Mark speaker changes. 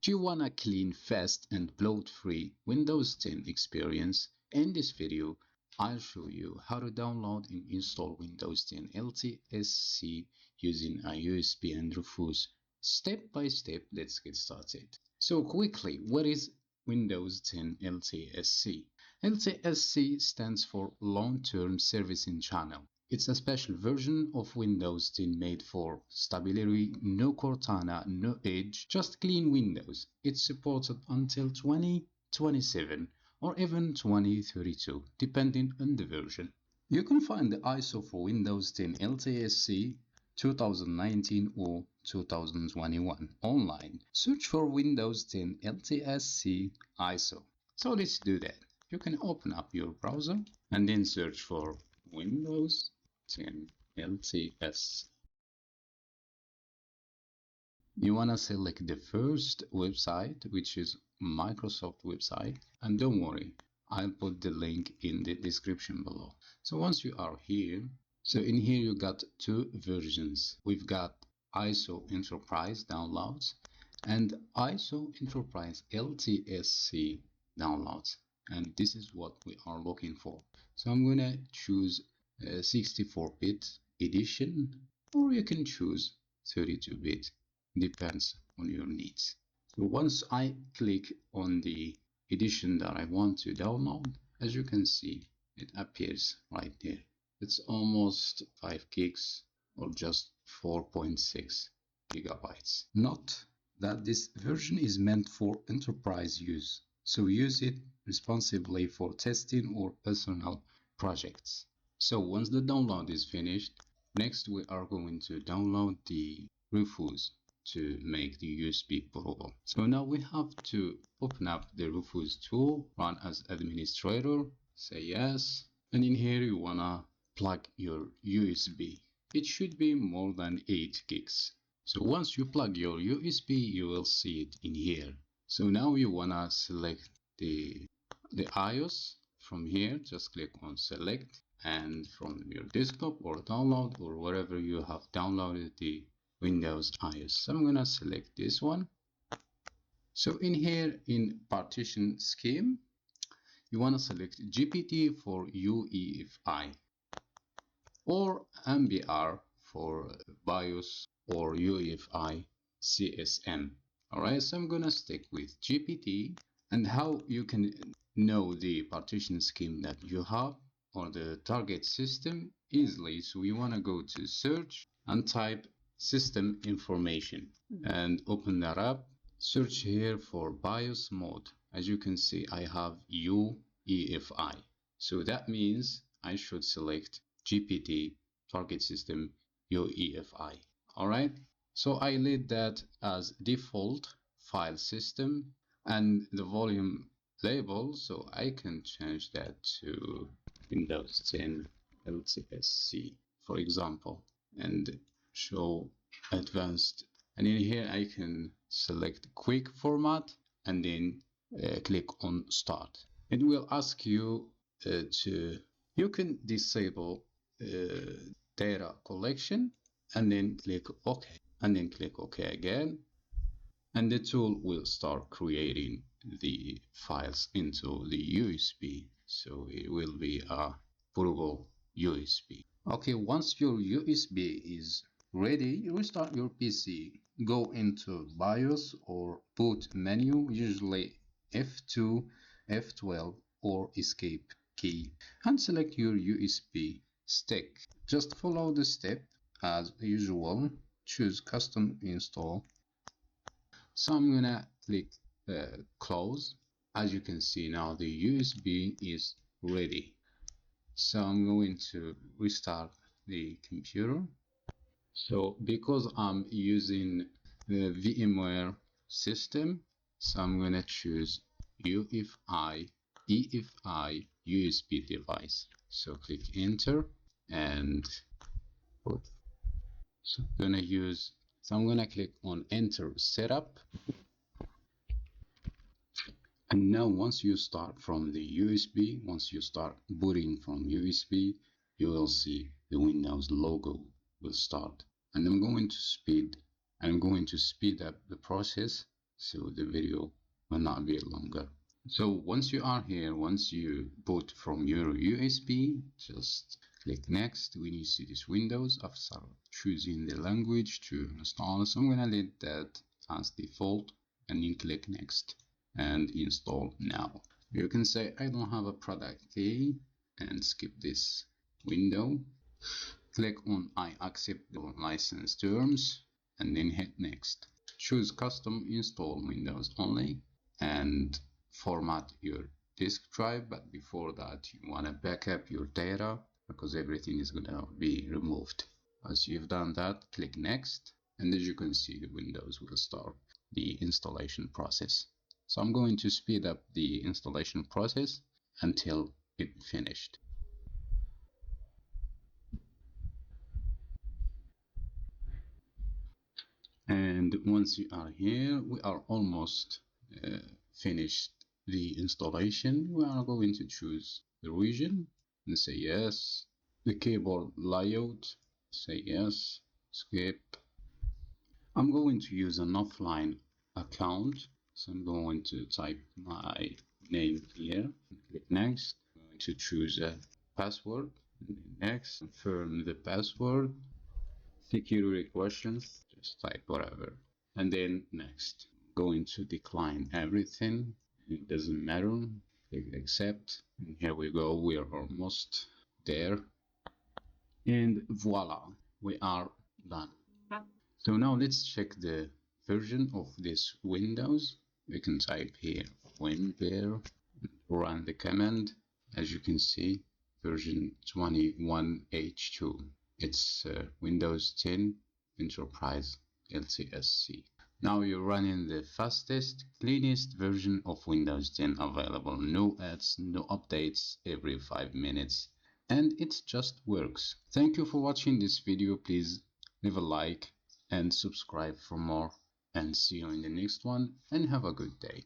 Speaker 1: Do you want a clean, fast and bloat-free Windows 10 experience? In this video, I'll show you how to download and install Windows 10 LTSC using a USB and Rufus. Step by step, let's get started. So quickly, what is Windows 10 LTSC? LTSC stands for Long-Term Servicing Channel. It's a special version of Windows 10 made for stability, no Cortana, no Edge, just clean Windows. It's supported until 2027 or even 2032, depending on the version. You can find the ISO for Windows 10 LTSC 2019 or 2021 online. Search for Windows 10 LTSC ISO. So let's do that. You can open up your browser and then search for Windows 10 LTS. You want to select the first website, which is Microsoft website, and don't worry, I'll put the link in the description below. So once you are here, so in here you got two versions. We've got ISO Enterprise downloads and ISO Enterprise LTSC downloads, and this is what we are looking for. So I'm gonna choose 64-bit edition, or you can choose 32-bit, depends on your needs. So once I click on the edition that I want to download, as you can see, it appears right there. It's almost 5 gigs or just 4.6 gigabytes. Note that this version is meant for enterprise use, so use it responsibly for testing or personal projects. So once the download is finished, next we are going to download the Rufus to make the USB bootable. So now we have to open up the Rufus tool, run as administrator, say yes, and in here you wanna plug your USB. It should be more than 8 gigs. So once you plug your USB, you will see it in here. So now you wanna select the iOS. From here, just click on select, and from your desktop or download or wherever you have downloaded the Windows iOS. So I'm gonna select this one. So in here, in partition scheme, you wanna select GPT for UEFI or MBR for BIOS or UEFI CSM. Alright, so I'm gonna stick with GPT. And how you can know the partition scheme that you have or the target system easily. So you want to go to search and type system information and open that up. Search here for BIOS mode. As you can see, I have UEFI. So that means I should select GPT target system UEFI. All right. So I leave that as default file system and the volume label, so I can change that to Windows 10 LTSC, for example, and show advanced. And in here I can select quick format and then click on start. It will ask you you can disable data collection and then click OK, and then click OK again, and the tool will start creating the files into the USB. So it will be a bootable USB. Okay, once your USB is ready, you restart your PC. Go into BIOS or boot menu, usually F2, F12 or escape key, and select your USB stick. Just follow the step as usual. Choose custom install. So I'm gonna click close. As you can see now, the USB is ready. So I'm going to restart the computer. So because I'm using the VMware system, so I'm gonna choose EFI USB device. So click enter and put. So I'm gonna click on enter setup. And now once you start from the USB, once you start booting from USB, you will see the Windows logo will start. And I'm going to speed up the process. so the video will not be longer. So once you are here, once you boot from your USB, just click next. When you see this Windows, after choosing the language to install, so I'm gonna leave that as default, and then click next and install now. You can say I don't have a product key and skip this window. Click on I accept the license terms and then hit next. Choose custom install Windows only and format your disk drive, but before that you want to back up your data because everything is going to be removed. Once you've done that, click next, and as you can see, the Windows will start the installation process. So I'm going to speed up the installation process until it's finished. And once you are here, we are almost finished the installation. We are going to choose the region and say yes. The keyboard layout, say yes. Skip. I'm going to use an offline account, so I'm going to type my name here. Click next. I'm going to choose a password. Next, confirm the password. Security questions, just type whatever, and then next. Going to decline everything, it doesn't matter. Click accept, and here we go, we are almost there, and voila, we are done. So now let's check the version of this Windows. We can type here WinVer, run the command. As you can see, version 21H2. It's Windows 10 Enterprise LTSC. Now you're running the fastest, cleanest version of Windows 10 available. No ads, no updates every 5 minutes. And it just works. Thank you for watching this video. Please leave a like and subscribe for more. And see you in the next one. And have a good day.